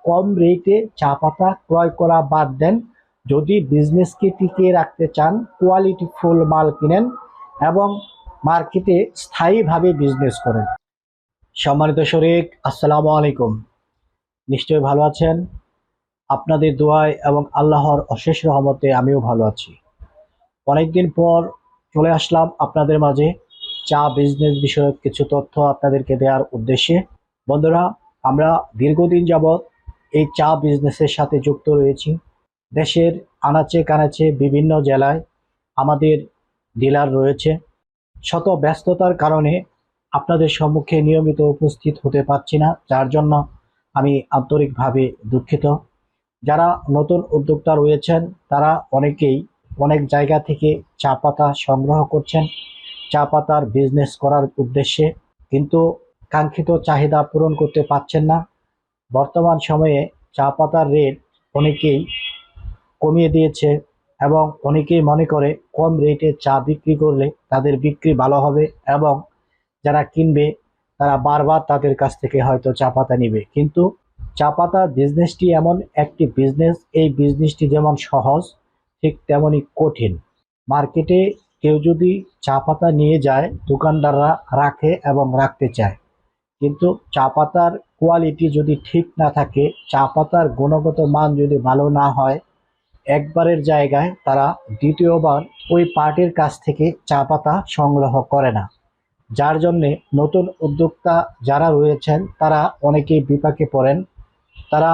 কম রেটে চা পাতা ক্রয় করা বাদ দেন। যদি বিজনেসকে টিকিয়ে রাখতে চান, কোয়ালিটিফুল মাল কিনেন এবং মার্কেটে স্থায়ীভাবে বিজনেস করেন। সম্মানিত শরিক, আসসালামু আলাইকুম। নিশ্চয়ই ভালো আছেন। আপনাদের দোয়ায় এবং আল্লাহর অশেষ রহমতে আমিও ভালো আছি। অনেকদিন পর চলে আসলাম আপনাদের মাঝে চা বিজনেস বিষয়ক কিছু তথ্য আপনাদেরকে দেওয়ার উদ্দেশ্যে। বন্ধুরা, আমরা দীর্ঘদিন যাবৎ এই চা বিজনেসের সাথে যুক্ত রয়েছি। দেশের আনাচে কানাচে বিভিন্ন জেলায় আমাদের ডিলার রয়েছে। শত ব্যস্ততার কারণে আপনাদের সম্মুখে নিয়মিত উপস্থিত হতে পারছি না, যার জন্য আমি আন্তরিকভাবে দুঃখিত। যারা নতুন উদ্যোক্তা রয়েছেন তারা অনেকেই অনেক জায়গা থেকে চা পাতা সংগ্রহ করছেন চা পাতার বিজনেস করার উদ্দেশ্যে, কিন্তু কাঙ্ক্ষিত চাহিদা পূরণ করতে পারছেন না। বর্তমান সময়ে চা পাতার রেট অনেকেই কমিয়ে দিয়েছে এবং অনেকেই মনে করে কম রেটে চা বিক্রি করলে তাদের বিক্রি ভালো হবে এবং যারা কিনবে তারা বারবার তাদের কাছ থেকে হয়তো চা পাতা নিবে। কিন্তু চা পাতা বিজনেসটি এমন একটি বিজনেস, এই বিজনেসটি যেমন সহজ ঠিক তেমনই কঠিন। মার্কেটে কেউ যদি চা পাতা নিয়ে যায়, দোকানদাররা রাখে এবং রাখতে চায়, কিন্তু চা পাতার কোয়ালিটি যদি ঠিক না থাকে, চা পাতার গুণগত মান যদি ভালো না হয়, একবারের জায়গায় তারা দ্বিতীয়বার ওই পার্টির কাছ থেকে চা পাতা সংগ্রহ করে না। যার জন্যে নতুন উদ্যোক্তা যারা রয়েছেন তারা অনেকেই বিপাকে পড়েন। তারা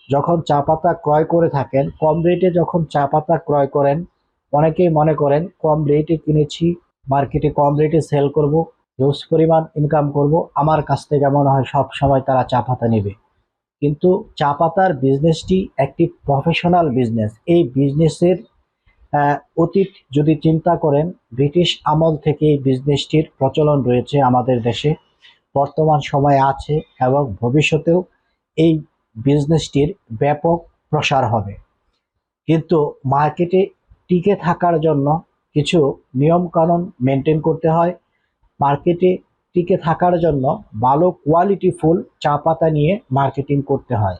যখন চা পাতা ক্রয় করে থাকেন, কম রেটে যখন চা পাতা ক্রয় করেন, অনেকেই মনে করেন কম রেটে কিনেছি, মার্কেটে কম রেটে সেল করব, হিউজ পরিমাণ ইনকাম করব, আমার কাছ থেকে মনে হয় সব সময় তারা চা পাতা নেবে। কিন্তু চা পাতার বিজনেসটি একটি প্রফেশনাল বিজনেস। এই বিজনেসের অতীত যদি চিন্তা করেন, ব্রিটিশ আমল থেকে এই বিজনেসটির প্রচলন রয়েছে আমাদের দেশে, বর্তমান সময়ে আছে এবং ভবিষ্যতেও এই বিজনেসটির ব্যাপক প্রসার হবে। কিন্তু মার্কেটে টিকে থাকার জন্য কিছু নিয়মকানুন মেনটেন করতে হয়। মার্কেটে টিকে থাকার জন্য ভালো কোয়ালিটিফুল চা পাতা নিয়ে মার্কেটিং করতে হয়।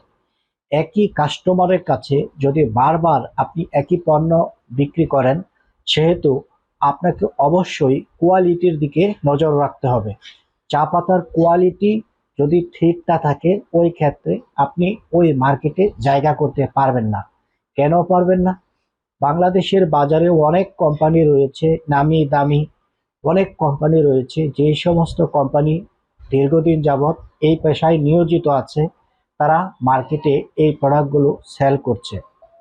একই কাস্টমারের কাছে যদি বারবার আপনি একই পণ্য বিক্রি করেন, সেহেতু আপনাকে অবশ্যই কোয়ালিটির দিকে নজর রাখতে হবে। চা পাতার কোয়ালিটি যদি ঠিক না থাকে, ওই ক্ষেত্রে আপনি ওই মার্কেটে জায়গা করতে পারবেন না। কেন পারবেন না? বাংলাদেশের বাজারে অনেক কোম্পানি রয়েছে, নামি দামি অনেক কোম্পানি রয়েছে, যেই সমস্ত কোম্পানি দীর্ঘদিন যাবৎ এই পেশায় নিয়োজিত আছে, তারা মার্কেটে এই প্রোডাক্টগুলো সেল করছে।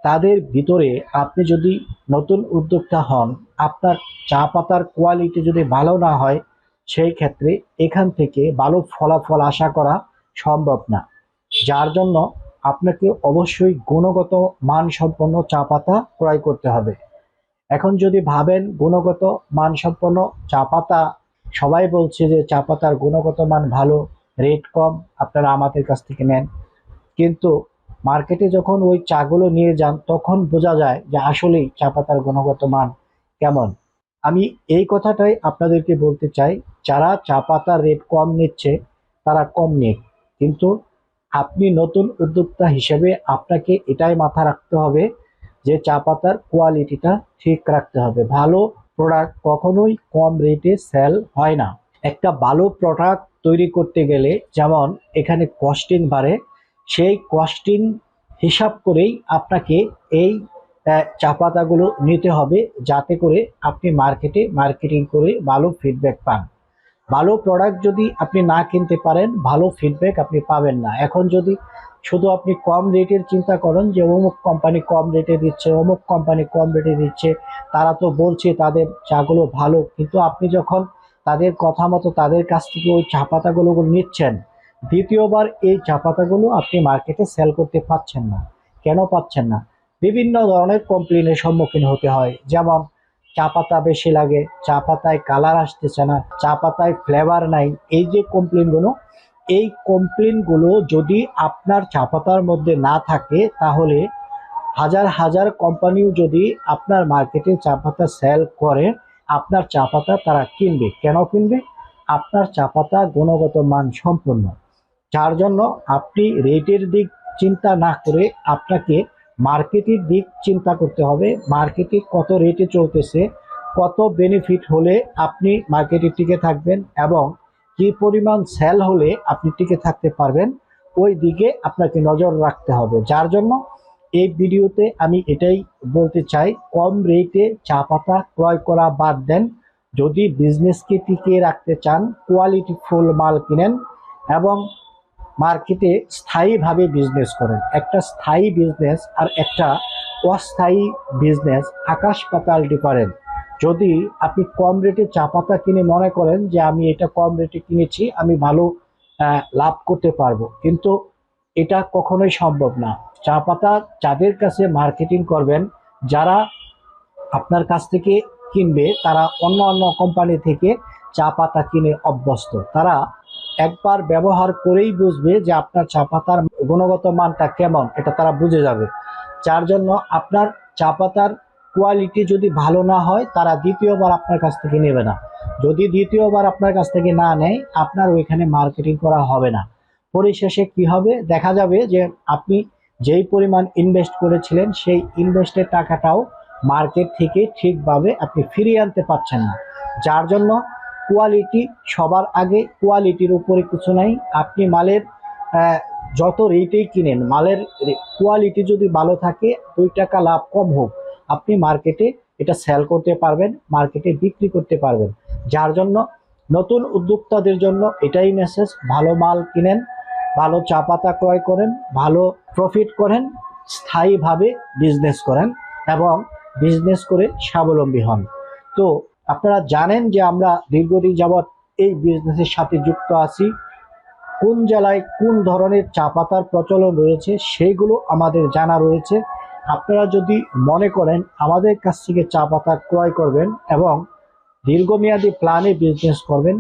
তাদের ভিতরে আপনি যদি নতুন উদ্যোক্তা হন, আপনার চা পাতার কোয়ালিটি যদি ভালো না হয়, সেই ক্ষেত্রে এখান থেকে ভালো ফলাফল আশা করা সম্ভব না। যার জন্য আপনাকে অবশ্যই গুণগত মানসম্পন্ন চা পাতা ক্রয় করতে হবে। এখন যদি ভাবেন গুণগত মানসম্পন্ন চা পাতা, সবাই বলছে যে চা পাতার গুণগত মান ভালো, রেট কম, আপনারা আমাদের কাছ থেকে নেন, কিন্তু মার্কেটে যখন ওই চাগুলো নিয়ে যান তখন বোঝা যায় যে আসলেই চা পাতার গুণগত মান কেমন। আমি এই কথাটাই আপনাদেরকে বলতে চাই, যারা চা পাতার রেট কম নিচ্ছে তারা কম নিক, কিন্তু আপনি নতুন উদ্যোক্তা হিসেবে আপনাকে এটাই মাথা রাখতে হবে যে চা পাতার কোয়ালিটিটা ঠিক রাখতে হবে। ভালো প্রোডাক্ট কখনোই কম রেটে সেল হয় না। একটা ভালো প্রোডাক্ট তৈরি করতে গেলে যেমন এখানে কস্টিং বাড়ে, সেই কস্টিং হিসাব করেই আপনাকে এই চা পাতাগুলো নিতে হবে, যাতে করে আপনি মার্কেটে মার্কেটিং করে ভালো ফিডব্যাক পান। ভালো প্রোডাক্ট যদি আপনি না কিনতে পারেন, ভালো ফিডব্যাক আপনি পাবেন না। এখন যদি শুধু আপনি কম রেটের চিন্তা করেন যে অমুক কোম্পানি কম রেটে দিচ্ছে, অমুক কোম্পানি কম রেটে দিচ্ছে, তারা তো বলছে তাদের চাগুলো ভালো, কিন্তু আপনি যখন তাদের কথা মতো তাদের কাছ থেকে ওই চা পাতাগুলো নিচ্ছেন, দ্বিতীয়বার এই চা পাতাগুলো আপনি মার্কেটে সেল করতে পারছেন না। কেন পাচ্ছেন না? বিভিন্ন ধরনের কমপ্লেনের সম্মুখীন হতে হয়, যেমন চা পাতা বেশি লাগে, চা পাতায় কালার আসতেছে না, চা পাতায় ফ্লেভার নাই। এই যে কমপ্লেনগুলো, এই কমপ্লেনগুলো যদি আপনার চা পাতার মধ্যে না থাকে, তাহলে হাজার হাজার কোম্পানিও যদি আপনার মার্কেটে চা পাতা সেল করে, আপনার চা পাতা তারা কিনবে। কেন কিনবে? আপনার চা পাতা গুণগত মান সম্পন্ন। যার জন্য আপনি রেটের দিক চিন্তা না করে আপনাকে মার্কেটের দিক চিন্তা করতে হবে। মার্কেটে কত রেটে চলতেছে, কত বেনিফিট হলে আপনি মার্কেটে টিকে থাকবেন এবং কি পরিমাণ সেল হলে আপনি টিকে থাকতে পারবেন, ওই দিকে আপনাকে নজর রাখতে হবে। যার জন্য এই ভিডিওতে আমি এটাই বলতে চাই, কম রেটে চা পাতা ক্রয় করা বাদ দেন। যদি বিজনেসকে টিকিয়ে রাখতে চান, কোয়ালিটি ফুল মাল কিনেন এবং মার্কেটে স্থায়ীভাবে বিজনেস করেন। একটা স্থায়ী বিজনেস আর একটা অস্থায়ী বিজনেস আকাশ পাতাল ডিফারেন্ট। যদি আপনি কম রেটে চা পাতা কিনে মনে করেন যে আমি এটা কম রেটে কিনেছি, আমি ভালো লাভ করতে পারবো, কিন্তু এটা কখনোই সম্ভব না। চা পাতা যাদের কাছে মার্কেটিং করবেন, যারা আপনার কাছ থেকে কিনবে, তারা অন্য অন্য কোম্পানি থেকে চা পাতা কিনে অভ্যস্ত। তারা একবার ব্যবহার করেই বুঝবে যে আপনার চা পাতার গুণগত মানটা কেমন, এটা তারা বুঝে যাবে। যার জন্য আপনার চা পাতার কোয়ালিটি যদি ভালো না হয়, তারা দ্বিতীয়বার আপনার কাছ থেকে নেবে না। যদি দ্বিতীয়বার আপনার কাছ থেকে না নেয়, আপনার ওইখানে মার্কেটিং করা হবে না। পরিশেষে কি হবে, দেখা যাবে যে আপনি যেই পরিমাণ ইনভেস্ট করেছিলেন, সেই ইনভেস্টের টাকাটাও মার্কেট থেকে ঠিকভাবে আপনি ফিরিয়ে আনতে পারছেন না। যার জন্য কোয়ালিটি সবার আগে, কোয়ালিটির উপরে কিছু নাই। আপনি মালের যত রেটেই কিনেন, মালের কোয়ালিটি যদি ভালো থাকে, 2 টাকা লাভ কম হোক, আপনি মার্কেটে এটা সেল করতে পারবেন, মার্কেটে বিক্রি করতে পারবেন। যার জন্য নতুন উদ্যোক্তাদের জন্য এটাই মেসেজ, ভালো মাল কিনেন, ভালো চা পাতা ক্রয় করেন, ভালো প্রফিট করেন, স্থায়ীভাবে বিজনেস করেন এবং বিজনেস করে স্বাবলম্বী হন। তো আপনারা জানেন যে আমরা দীর্ঘদিন যাবৎ এই বিজনেসের সাথে যুক্ত আছি। কোন জেলায় কোন ধরনের চা পাতার প্রচলন রয়েছে সেইগুলো আমাদের জানা রয়েছে। আপনারা যদি মনে করেন আমাদের কাছ থেকে চা পাতা ক্রয় করবেন এবং দীর্ঘমেয়াদী প্ল্যানে বিজনেস করবেন,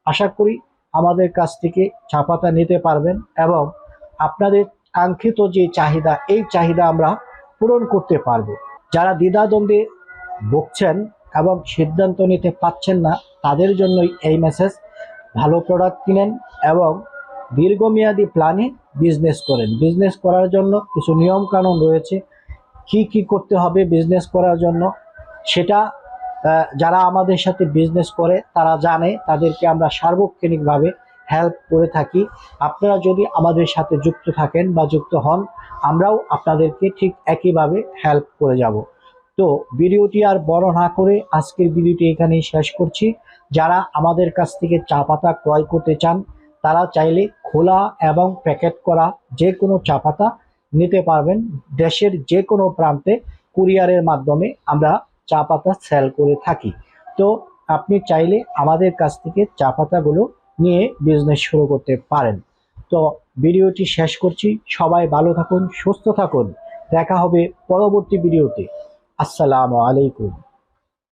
আশা করি আমাদের কাছ থেকে চা পাতা নিতে পারবেন এবং আপনাদের কাঙ্ক্ষিত যে চাহিদা, এই চাহিদা আমরা পূরণ করতে পারবো। যারা দ্বিধাদ্বন্দ্বে ভুগছেন এবং সিদ্ধান্ত নিতে পারছেন না, তাদের জন্যই এই মেসেজ। ভালো প্রোডাক্ট কিনেন এবং দীর্ঘমেয়াদী প্ল্যানে বিজনেস করেন। বিজনেস করার জন্য কিছু নিয়ম কানুন রয়েছে, কি করতে হবে বিজনেস করার জন্য, সেটা যারা আমাদের সাথে বিজনেস করে তারা জানে। তাদেরকে আমরা সার্বক্ষণিকভাবে হেল্প করে থাকি। আপনারা যদি আমাদের সাথে যুক্ত থাকেন বা যুক্ত হন, আমরাও আপনাদেরকে ঠিক একইভাবে হেল্প করে যাব। তো ভিডিওটি আর বড় না করে আজকের ভিডিওটি এখানেই শেষ করছি। যারা আমাদের কাছ থেকে চা পাতা ক্রয় করতে চান, তারা চাইলে খোলা এবং প্যাকেট করা যে কোনো চা পাতা নিতে পারবেন। দেশের যে কোনো প্রান্তে কুরিয়ারের মাধ্যমে আমরা চা পাতা সেল করে থাকি। তো আপনি চাইলে আমাদের কাছ থেকে চা পাতাগুলো নিয়ে বিজনেস শুরু করতে পারেন। তো ভিডিওটি শেষ করছি। সবাই ভালো থাকুন, সুস্থ থাকুন। দেখা হবে পরবর্তী ভিডিওতে। আসসালামু আলাইকুম।